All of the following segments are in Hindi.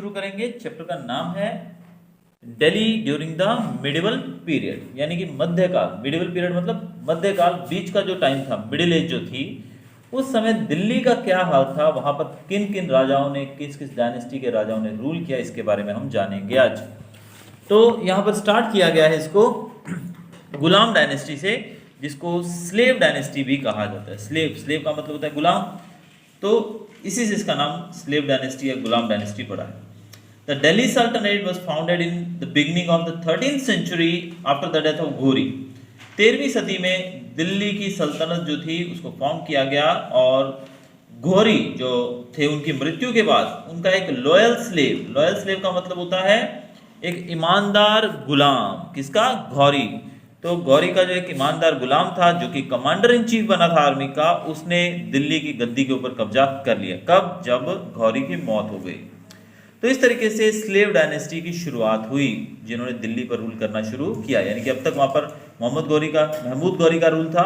शुरू करेंगे। चैप्टर का नाम है Delhi during the medieval period, यानी कि मध्यकाल। मिडिवल पीरियड मतलब मध्यकाल, बीच का जो टाइम था, मिडिल एज जो थी, उस समय दिल्ली का क्या हाल था, वहां पर किन किन राजाओं ने, किस किस डायनेस्टी के राजाओं ने रूल किया, इसके बारे में हम जानेंगे आज। तो यहाँ पर स्टार्ट किया गया है इसको गुलाम डायनेस्टी से, जिसको स्लेव डायनेस्टी भी कहा जाता है। स्लेव, स्लेव का मतलब होता है गुलाम, तो इसी से इसका नाम स्लेव डायनेस्टी या गुलाम डायनेस्टी पड़ा है। The Delhi Sultanate was founded in the beginning of the 13th century after the death of Ghori। 13वीं सदी में दिल्ली की सल्तनत जो थी उसको फॉर्म किया गया, और घोरी जो थे उनकी मृत्यु के बाद उनका एक लॉयल स्लेव, लॉयल स्लेव का मतलब होता है एक ईमानदार गुलाम, किसका, घौरी। तो गौरी का जो एक ईमानदार गुलाम था, जो कि कमांडर इन चीफ बना था आर्मी का, उसने दिल्ली की गद्दी के ऊपर कब्जा कर लिया। कब? जब घौरी की मौत हो गई। तो इस तरीके से स्लेव डायनेस्टी की शुरुआत हुई, जिन्होंने दिल्ली पर रूल करना शुरू किया। यानी कि अब तक वहां पर महमूद गौरी का रूल था,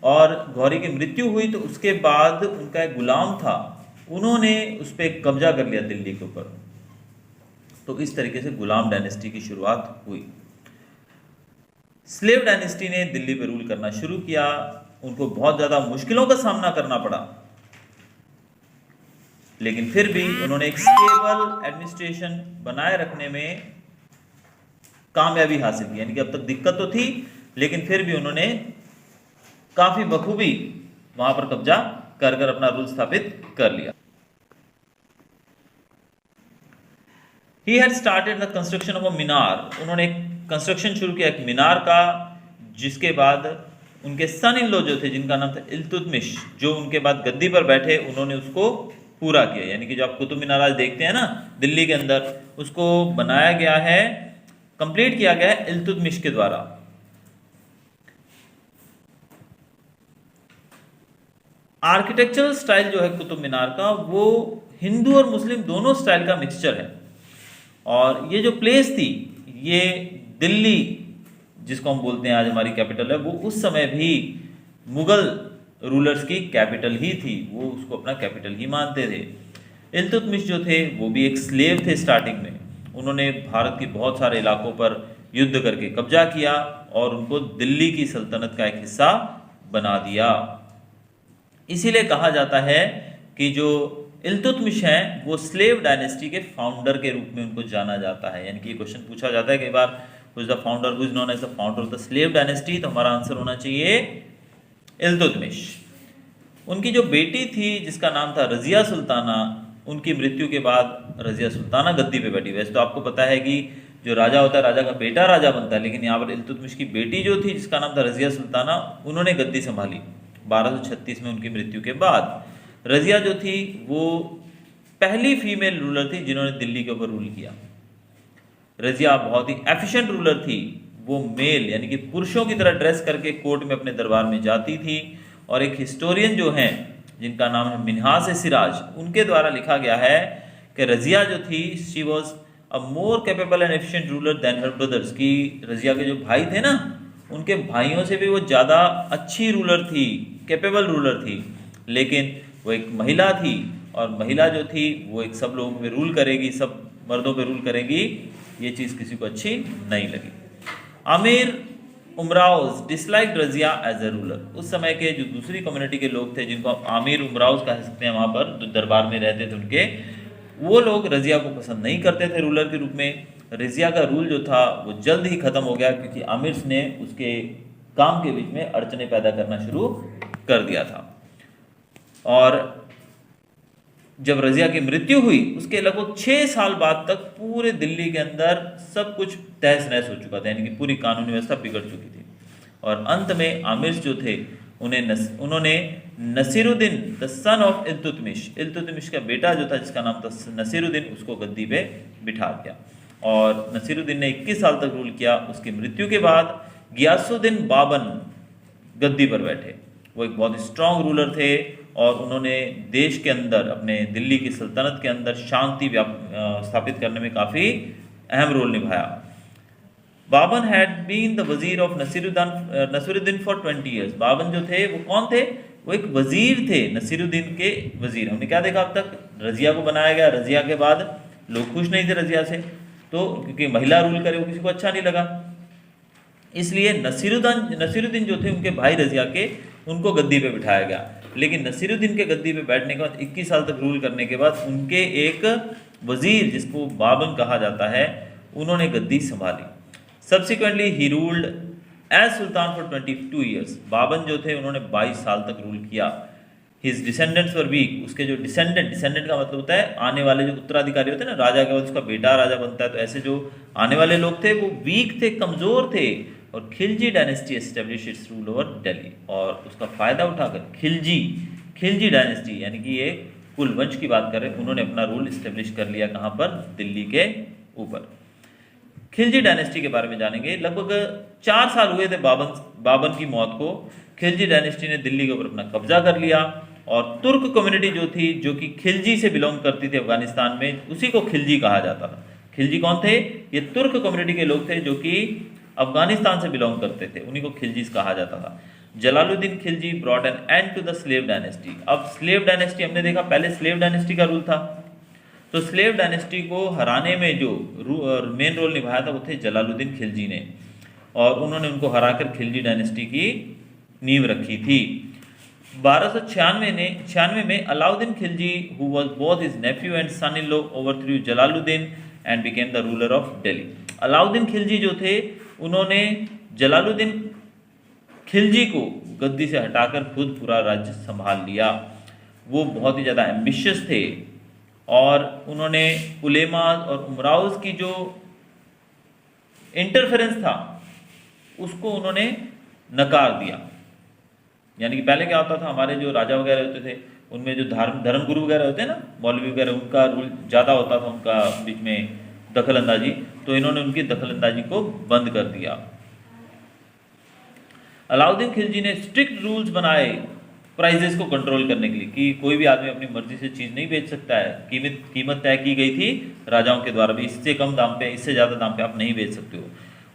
और गौरी की मृत्यु हुई तो उसके बाद उनका एक गुलाम था, उन्होंने उस पर कब्जा कर लिया दिल्ली के ऊपर। तो इस तरीके से गुलाम डायनेस्टी की शुरुआत हुई। स्लेव डायनेस्टी ने दिल्ली पर रूल करना शुरू किया। उनको बहुत ज्यादा मुश्किलों का सामना करना पड़ा, लेकिन फिर भी उन्होंने एक स्टेबल एडमिनिस्ट्रेशन बनाए रखने में कामयाबी हासिल की। यानी कि अब तक दिक्कत तो थी, लेकिन फिर भी उन्होंने काफी बखूबी वहां पर कब्जा कर कर अपना रूल स्थापित कर लिया। He had started the construction of a मीनार। उन्होंने एक कंस्ट्रक्शन शुरू किया, एक मीनार का, जिसके बाद उनके सन इन लॉ जो थे, जिनका नाम था इल्तुतमिश, जो उनके बाद गद्दी पर बैठे, उन्होंने उसको पूरा किया। यानी कि जो आप कुतुब मीनार आज देखते हैं ना दिल्ली के अंदर, उसको बनाया गया है, कंप्लीट किया गया है इल्तुतमिश के द्वारा। आर्किटेक्चरल स्टाइल जो है कुतुब मीनार का, वो हिंदू और मुस्लिम दोनों स्टाइल का मिक्सचर है। और ये जो प्लेस थी, ये दिल्ली जिसको हम बोलते हैं आज हमारी कैपिटल है, वो उस समय भी मुगल रूलर्स की कैपिटल ही थी, वो उसको अपना कैपिटल ही मानते थे। इल्तुतमिश जो थे वो भी एक स्लेव थे स्टार्टिंग में। उन्होंने भारत के बहुत सारे इलाकों पर युद्ध करके कब्जा किया और उनको दिल्ली की सल्तनत का एक हिस्सा बना दिया। इसीलिए कहा जाता है कि जो इल्तुतमिश हैं वो स्लेव डायनेस्टी के फाउंडर के रूप में उनको जाना जाता है। यानी कि ये क्वेश्चन पूछा जाता है कई बार, who is the founder, who is known as the founder of the slave dynasty, तो हमारा आंसर होना चाहिए इल्तुतमिश। उनकी जो बेटी थी जिसका नाम था रजिया सुल्ताना, उनकी मृत्यु के बाद रजिया सुल्ताना गद्दी पे बैठी। वैसे तो आपको पता है कि जो राजा होता है, राजा का बेटा राजा बनता है, लेकिन यहाँ पर इल्तुतमिश की बेटी जो थी जिसका नाम था रजिया सुल्ताना, उन्होंने गद्दी संभाली 1236 में उनकी मृत्यु के बाद। रजिया जो थी वो पहली फीमेल रूलर थी जिन्होंने दिल्ली के ऊपर रूल किया। रजिया बहुत ही एफिशिएंट रूलर थी। वो मेल यानी कि पुरुषों की तरह ड्रेस करके कोर्ट में अपने दरबार में जाती थी। और एक हिस्टोरियन जो हैं जिनका नाम है मिन्हास सिराज, उनके द्वारा लिखा गया है कि रजिया जो थी, she was a more capable and efficient ruler than her brothers, की रजिया के जो भाई थे ना, उनके भाइयों से भी वो ज़्यादा अच्छी रूलर थी, कैपेबल रूलर थी। लेकिन वो एक महिला थी, और महिला जो थी वो एक सब लोगों पे रूल करेगी, सब मर्दों पे रूल करेगी, ये चीज़ किसी को अच्छी नहीं लगी। Amir Umraos dislike Razia as a ruler. उस समय के जो दूसरी कम्युनिटी के लोग थे, जिनको आप आमिर उमराउज कह सकते हैं, वहाँ पर जो दरबार में रहते थे उनके, वो लोग रजिया को पसंद नहीं करते थे रूलर के रूप में। रजिया का रूल जो था वो जल्द ही खत्म हो गया, क्योंकि आमिर्स ने उसके काम के बीच में अड़चने पैदा करना शुरू कर दिया था। और जब रजिया की मृत्यु हुई उसके लगभग 6 साल बाद तक पूरे दिल्ली के अंदर सब कुछ तहस नहस हो चुका था, यानी कि पूरी कानूनी व्यवस्था बिगड़ चुकी थी। और अंत में आमिर्स जो थे उन्होंने Nasiruddin the son of Iltutmish का बेटा जो था जिसका नाम था नसीरुद्दीन, उसको गद्दी पे बिठा दिया। और नसीरुद्दीन ने 21 साल तक रूल किया। उसकी मृत्यु के बाद गियासुद्दीन बाबन गद्दी पर बैठे। वो एक बहुत स्ट्रांग रूलर थे और उन्होंने देश के अंदर, अपने दिल्ली की सल्तनत के अंदर शांति स्थापित करने में काफ़ी अहम रोल निभाया। बाबन हैड बीन द वजीर ऑफ नसीरुद्दीन फॉर 20 ईयर्स। बाबन जो थे वो कौन थे? वो एक वजीर थे, नसीरुद्दीन के वजीर। हमने क्या देखा अब तक? रजिया को बनाया गया, रजिया के बाद लोग खुश नहीं थे रजिया से, तो क्योंकि महिला रूल करे वो किसी को अच्छा नहीं लगा, इसलिए नसीरुद्दीन जो थे उनके भाई रजिया के, उनको गद्दी पे बिठाया गया। लेकिन नसीरुद्दीन के गद्दी पे बैठने के बाद 21 साल तक रूल करने के बाद उनके एक वजीर जिसको बाबन कहा जाता है, उन्होंने गद्दी संभाली। Subsequently he ruled as sultan for 22 years. बाबन जो थे उन्होंने 22 साल तक रूल किया। हिज डिसेंडेंट्स वर वीक, उसके जो डिसेंडेंट का मतलब होता है आने वाले जो उत्तराधिकारी होते हैं ना, राजा के बाद उसका बेटा राजा बनता है, तो ऐसे जो आने वाले लोग थे वो वीक थे, कमज़ोर थे। और Khilji dynasty establish it's rule over Delhi, और उसका फ़ायदा उठाकर खिलजी डायनेस्टी यानी कि ये कुल वंश की बात कर रहे हैं, उन्होंने अपना रूल इस्टेब्लिश कर लिया कहाँ पर, दिल्ली के ऊपर। खिलजी डायनेस्टी के बारे में जानेंगे। लगभग 4 साल हुए थे बाबन की मौत को। खिलजी डायनेस्टी ने दिल्ली के ऊपर अपना कब्जा कर लिया, और तुर्क कम्युनिटी जो थी, जो कि खिलजी से बिलोंग करती थी अफगानिस्तान में, उसी को खिलजी कहा जाता था। खिलजी कौन थे? ये तुर्क कम्युनिटी के लोग थे जो कि अफगानिस्तान से बिलोंग करते थे, उन्हीं को खिलजीज कहा जाता था। Jalaluddin Khilji brought an end to the slave dynasty. अब स्लेव डायनेस्टी हमने देखा, पहले स्लेव डायनेस्टी का रूल था, तो स्लेव डायनेस्टी को हराने में जो मेन रोल निभाया था वो थे जलालुद्दीन खिलजी ने, और उन्होंने उनको हराकर खिलजी डायनेस्टी की नींव रखी थी। 1296 में Alauddin Khilji, who was both his nephew and son in law, overthrew Jalaluddin and became the ruler of Delhi. Alauddin Khilji जो थे उन्होंने जलालुद्दीन खिलजी को गद्दी से हटाकर खुद पूरा राज्य संभाल लिया। वो बहुत ही ज़्यादा एम्बिशियस थे, और उन्होंने उलेमा और उमराउज की जो इंटरफेरेंस था उसको उन्होंने नकार दिया। यानी कि पहले क्या होता था, हमारे जो राजा वगैरह होते थे उनमें जो धर्म गुरु वगैरह होते हैं ना, मौलवी वगैरह, उनका रूल ज़्यादा होता था, उनका बीच में दखल अंदाजी, तो इन्होंने उनकी दखल अंदाजी को बंद कर दिया। अलाउद्दीन खिलजी ने स्ट्रिक्ट रूल्स बनाए प्राइजेस को कंट्रोल करने के लिए, कि कोई भी आदमी अपनी मर्जी से चीज़ नहीं बेच सकता है। कीमत तय की गई थी राजाओं के द्वारा भी, इससे कम दाम पे, इससे ज़्यादा दाम पे आप नहीं बेच सकते हो।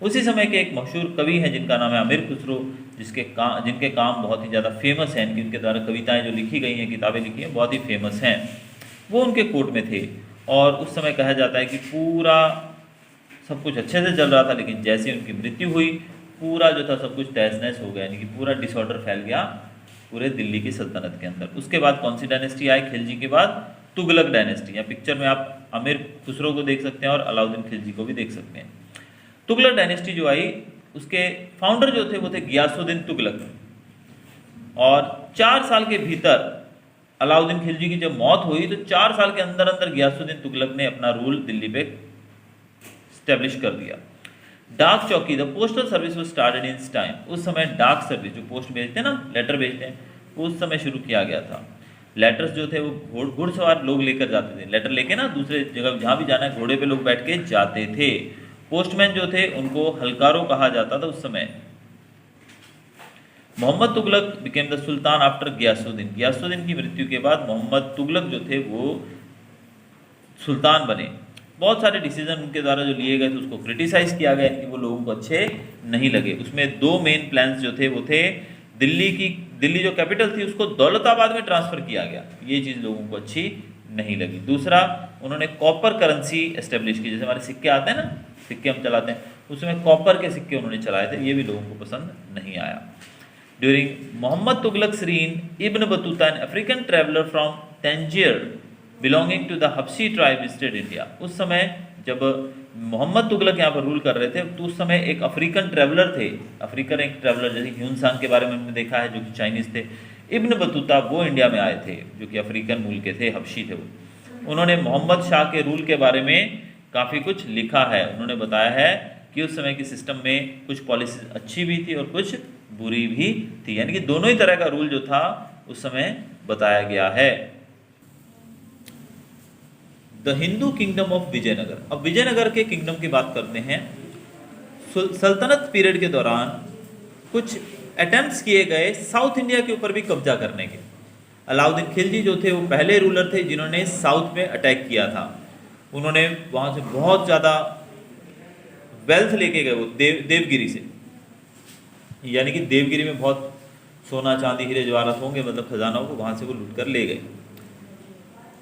उसी समय के एक मशहूर कवि हैं जिनका नाम है अमीर खुसरो, जिनके काम बहुत ही ज़्यादा फेमस हैं, इनकी उनके द्वारा कविताएं जो लिखी गई हैं, किताबें लिखी हैं, बहुत ही फेमस हैं। वो उनके कोर्ट में थे, और उस समय कहा जाता है कि पूरा सब कुछ अच्छे से चल रहा था, लेकिन जैसे उनकी मृत्यु हुई पूरा जो था सब कुछ तहस नहस हो गया, यानी कि पूरा डिसऑर्डर फैल गया पूरे दिल्ली की सल्तनत के अंदर। उसके बाद कौन सी डायनेस्टी आई? खिलजी के बाद तुगलक डायनेस्टी। या पिक्चर में आप अमीर खुसरो को देख सकते हैं और अलाउद्दीन खिलजी को भी देख सकते हैं। तुगलक डायनेस्टी जो आई, उसके फाउंडर जो थे वो थे गियासुद्दीन तुगलक, और 4 साल के भीतर अलाउद्दीन खिलजी की जब मौत हुई तो 4 साल के अंदर अंदर गियासुद्दीन तुगलक ने अपना रूल दिल्ली पे स्टैब्लिश कर दिया। डाक चौकी, the postal service was started in time. उस समय डाक सर्विस, जो पोस्ट भेजते हैं ना, लेटर भेजते हैं, उस समय शुरू किया गया था। लेटर्स जो थे वो घुड़सवार लोग लेकर जाते थे, लेटर लेके ना दूसरे जगह जहाँ भी जाना है घोड़े पे लोग बैठ के जाते थे। पोस्टमैन जो थे उनको हलकारो कहा जाता था उस समय। Mohammad Tughlaq became the sultan after Ghiyasuddin. Ghiyasuddin की मृत्यु के बाद मोहम्मद तुगलक जो थे वो सुल्तान बने। बहुत सारे डिसीजन उनके द्वारा जो लिए गए थे उसको क्रिटिसाइज किया गया कि वो लोगों को अच्छे नहीं लगे। उसमें 2 मेन प्लान्स जो थे वो थे, दिल्ली जो कैपिटल थी उसको दौलताबाद में ट्रांसफर किया गया, ये चीज़ लोगों को अच्छी नहीं लगी। दूसरा, उन्होंने कॉपर करेंसी एस्टेब्लिश की, जैसे हमारे सिक्के आते हैं ना, सिक्के हम चलाते हैं, उसमें कॉपर के सिक्के उन्होंने चलाए थे, ये भी लोगों को पसंद नहीं आया। During Mohammad Tughlaq reign, Ibn Battuta, an African traveller from Tangier belonging to the Habshi tribe visited India. उस समय जब मोहम्मद तुगलक यहाँ पर रूल कर रहे थे तो उस समय एक अफ्रीकन ट्रैवलर थे, अफ्रीकन एक ट्रैवलर, जैसे ह्यून सांग के बारे में हमने देखा है जो कि चाइनीज़ थे। इब्न बतूता वो इंडिया में आए थे जो कि अफ्रीकन मूल के थे, हबशी थे वो। उन्होंने मोहम्मद शाह के रूल के बारे में काफ़ी कुछ लिखा है। उन्होंने बताया है कि उस समय के सिस्टम में कुछ पॉलिसीज अच्छी भी थी और कुछ बुरी भी थी, यानी कि दोनों ही तरह का रूल जो था उस समय बताया गया है। The Hindu kingdom of Vijayanagar. अब विजयनगर के किंगडम की बात करते हैं। सल्तनत पीरियड के दौरान कुछ अटेम्प्ट्स किए गए साउथ इंडिया के ऊपर भी कब्जा करने के। अलाउद्दीन खिलजी जो थे वो पहले रूलर थे जिन्होंने साउथ में अटैक किया था। उन्होंने वहाँ से बहुत ज़्यादा वेल्थ लेके गए, वो देवगिरी से, यानी कि देवगिरी में बहुत सोना चांदी हीरे जवाहरात होंगे, मतलब खजानों को वहाँ से वो लूट कर ले गए।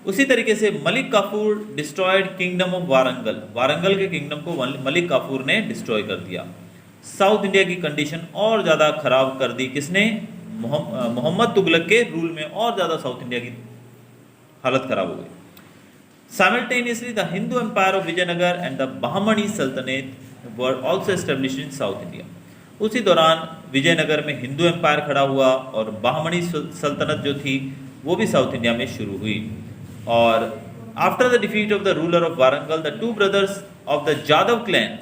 उसी तरीके से Malik Kafur destroyed kingdom of Warangal, Warangal के किंगडम को मलिक काफूर ने डिस्ट्रॉय कर दिया। साउथ इंडिया की कंडीशन और ज़्यादा खराब कर दी किसने? मोहम्मद तुगलक के रूल में और ज़्यादा साउथ इंडिया की हालत खराब हो गई। Simultaneously, the Hindu Empire of Vijayanagar and the Bahmani Sultanate were also established in South India. उसी दौरान विजयनगर में हिंदू एम्पायर खड़ा हुआ और बाहमनी सल्तनत जो थी वो भी साउथ इंडिया में शुरू हुई। और after the defeat of the ruler of Warangal, the two brothers of the Jadav clan,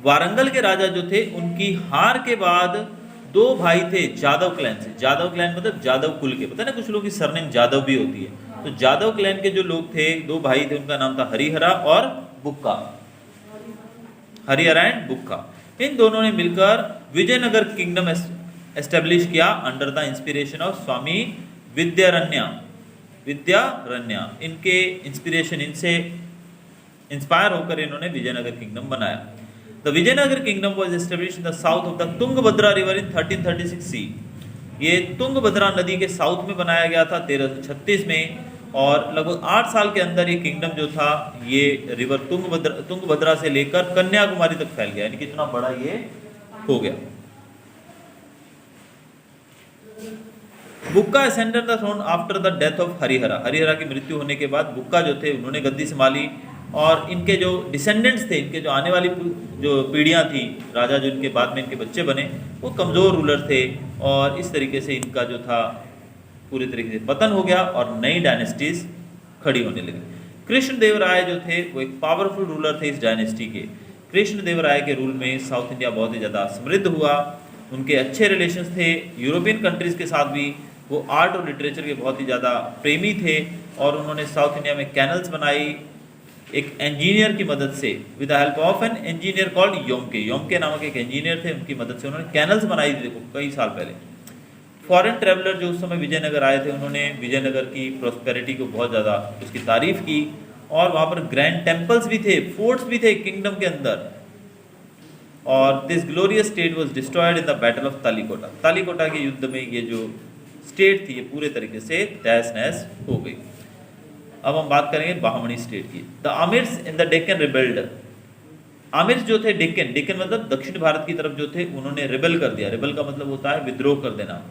Warangal के राजा जो थे उनकी हार के बाद दो भाई थे जादव क्लैन से। जादव क्लैन मतलब जादव कुल के, पता ना कुछ लोगों की सरनेम जादव भी होती है। तो जादव क्लैन के जो लोग थे, दो भाई थे, उनका नाम था हरिहरा और बुक्का, हरिहरा एंड बुक्का। इन दोनों ने मिलकर विजयनगर किंगडम एस्टेब्लिश किया under the inspiration of Swami Vidyaranya. इनके इंस्पिरेशन, इनसे इंस्पायर होकर इन्होंने विजयनगर किंगडम बनाया। The Vijayanagar kingdom was established in the south of the Tungabhadra river in 1336 C. ये तुंगभद्रा नदी के साउथ में बनाया गया था 1336 में, और लगभग 8 साल के अंदर ये किंगडम जो था ये रिवर तुंगभद्रा से लेकर कन्याकुमारी तक फैल गया, यानी कि इतना बड़ा ये हो गया। Bukka ascended the throne after the death of Harihara. Harihara की मृत्यु होने के बाद बुक्का जो थे उन्होंने गद्दी संभाली, और इनके जो डिसेंडेंट्स थे, इनके जो आने वाली जो पीढ़ियां थी, राजा जो इनके बाद में इनके बच्चे बने, वो कमज़ोर रूलर थे, और इस तरीके से इनका जो था पूरी तरीके से पतन हो गया और नई डायनेस्टीज खड़ी होने लगी। कृष्णदेवराय जो थे वो एक पावरफुल रूलर थे इस डायनेस्टी के। कृष्णदेवराय के रूल में साउथ इंडिया बहुत ही ज़्यादा समृद्ध हुआ। उनके अच्छे रिलेशंस थे यूरोपियन कंट्रीज़ के साथ भी। वो आर्ट और लिटरेचर के बहुत ही ज़्यादा प्रेमी थे, और उन्होंने साउथ इंडिया में कैनल्स बनाई एक इंजीनियर की मदद से, with the help of an engineer called योमके नामक एक इंजीनियर थे, उनकी मदद से उन्होंने कैनल्स बनाई थी। देखो कई साल पहले फॉरेन ट्रैवलर जो उस समय विजयनगर आए थे, उन्होंने विजयनगर की प्रॉस्पेरिटी को बहुत ज़्यादा उसकी तारीफ की, और वहाँ पर ग्रैंड टेम्पल्स भी थे, फोर्ट्स भी थे किंगडम के अंदर। और this glorious state was destroyed in the battle of Talikota. Talikota के युद्ध में ये जो स्टेट थी ये पूरे तरीके से तहस नहस हो गई। अब हम बात करेंगे बाहमनी स्टेट की। The amirs in the Deccan rebelled. Amirs जो थे डेक्कन मतलब दक्षिण भारत की तरफ जो थे, उन्होंने रिबेल कर दिया। रिबेल का मतलब होता है विद्रोह कर देना।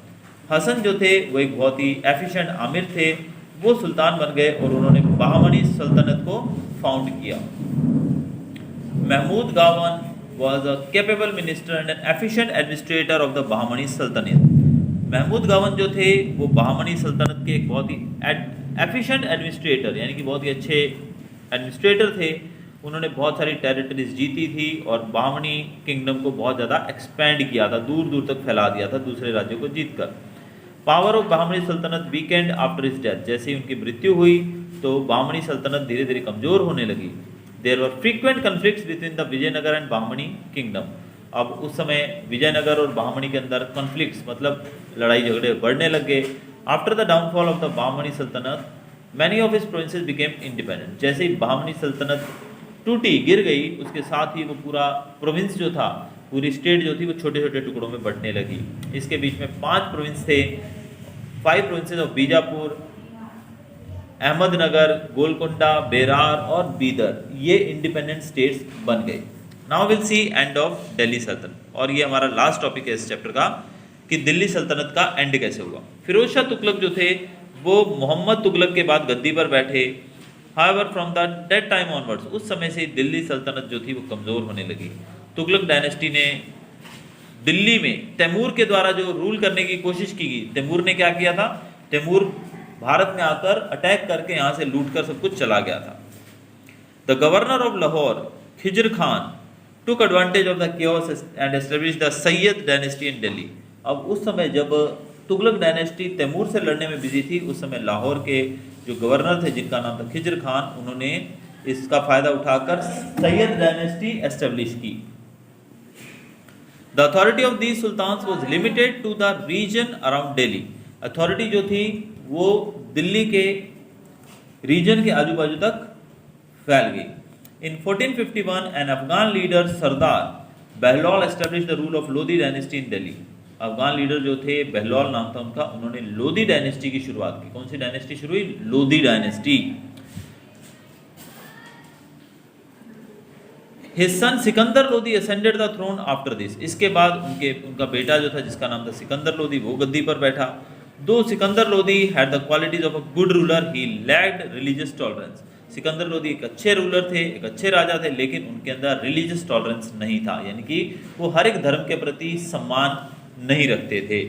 हसन जो थे वो एक बहुत ही एफिशिएंट आमिर थे, वो सुल्तान बन गए और उन्होंने बाहमनी सल्तनत को फाउंड किया। महमूद गावन was a capable minister and an efficient administrator of the Bahmani Sultanate. Mahmood गावन जो थे वो बाहमनी सल्तनत के एक बहुत ही एफिशिएंट एडमिनिस्ट्रेटर, यानी कि बहुत ही अच्छे एडमिनिस्ट्रेटर थे। उन्होंने बहुत सारी टेरिटरीज जीती थी और बाहमनी किंगडम को बहुत ज़्यादा एक्सपेंड किया था, दूर दूर तक फैला दिया था दूसरे राज्यों को जीतकर। पावर ऑफ बाहमनी सल्तनत वीकेंड आफ्टर हिज डेथ। जैसे ही उनकी मृत्यु हुई तो बाहमनी सल्तनत धीरे धीरे कमज़ोर होने लगी। There were frequent conflicts between the Vijayanagar and Bahmani kingdom. अब उस समय विजयनगर और बाहमनी के अंदर कन्फ्लिक्ट्स मतलब लड़ाई झगड़े बढ़ने लग गए। After the downfall of the Bahmani sultanate many of his provinces became independent. जैसे ही बाहमनी सल्तनत टूटी, गिर गई, उसके साथ ही वो पूरा प्रोविंस जो था, पूरी स्टेट जो थी वो छोटे छोटे टुकड़ों में बंटने लगी। इसके बीच में 5 प्रोविंस थे, 5 प्रोविंसेस ऑफ बीजापुर, अहमदनगर, गोलकोंडा, बेरार और बीदर, ये इंडिपेंडेंट स्टेट्स बन गए। Now will see end of Delhi सल्तनत, और ये हमारा लास्ट टॉपिक है इस चैप्टर का कि दिल्ली सल्तनत का एंड कैसे हुआ। फिरोज शाह तुगलक जो थे वो मोहम्मद तुगलक के बाद गद्दी पर बैठे। However from that time onwards, उस समय से दिल्ली सल्तनत जो थी वो कमज़ोर होने लगी। तुगलक डायनेस्टी ने दिल्ली में तैमूर के द्वारा जो रूल करने की कोशिश की गई, तैमूर ने क्या किया था, तैमूर भारत में आकर अटैक करके यहाँ से लूट कर सब कुछ चला गया था। The governor of Lahore Khizr Khan took advantage of the chaos and establish the Sayyid dynasty in Delhi. अब उस समय जब तुगलक डायनेस्टी तैमूर से लड़ने में बिजी थी, उस समय लाहौर के जो गवर्नर थे जिनका नाम था खिजर खान, उन्होंने इसका फायदा उठाकर सैयद डायनेस्टी एस्टेब्लिश की। The authority of these sultans was limited to the region around Delhi. Authority जो थी वो दिल्ली के रीजन के आजू बाजू तक फैल गई। In 1451 an Afghan leader Sardar Bahlol establish the rule of Lodhi dynasty in Delhi. Afghan leader जो थे, बहलौल नाम था उनका, उन्होंने लोदी डायनेस्टी की शुरुआत की। कौन सी डायनेस्टी शुरू हुई? Lodi dynasty. His son Sikandar Lodi ascended the throne after this। इसके बाद उनका बेटा जो था जिसका नाम था सिकंदर लोदी, वो गद्दी पर बैठा। दो Sikandar Lodi had the qualities of a good ruler, he lacked religious tolerance। Sikandar Lodi एक अच्छे रूलर थे, एक अच्छे राजा थे, लेकिन उनके अंदर रिलीजियस टॉलरेंस नहीं था, यानी कि वो हर एक धर्म के प्रति सम्मान नहीं रखते थे।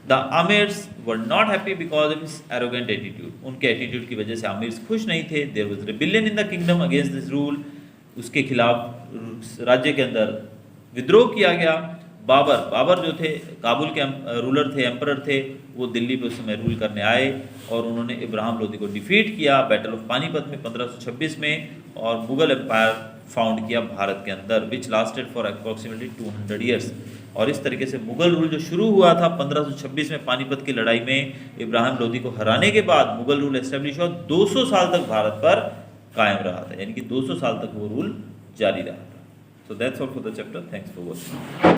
The Amirs were not happy because of his arrogant attitude। उनके एटीट्यूड की वजह से आमिर्स खुश नहीं थे। There was rebellion in the kingdom against this rule। उसके खिलाफ राज्य के अंदर विद्रोह किया गया। बाबर जो थे काबुल के रूलर थे, एम्परर थे, वो दिल्ली पे उस समय रूल करने आए और उन्होंने इब्राहिम लोदी को डिफीट किया बैटल ऑफ पानीपत में 1526 में, और मुगल एम्पायर फाउंड किया भारत के अंदर, विच लास्टेड फॉर अप्रॉक्सीमेटली 200 ईयर्स। और इस तरीके से मुगल रूल जो शुरू हुआ था 1526 में पानीपत की लड़ाई में इब्राहिम लोदी को हराने के बाद मुगल रूल एस्टेब्लिश हुआ, 200 साल तक भारत पर कायम रहा था, यानी कि 200 साल तक वो रूल जारी रहा था। So that's all for the chapter. Thanks for watching.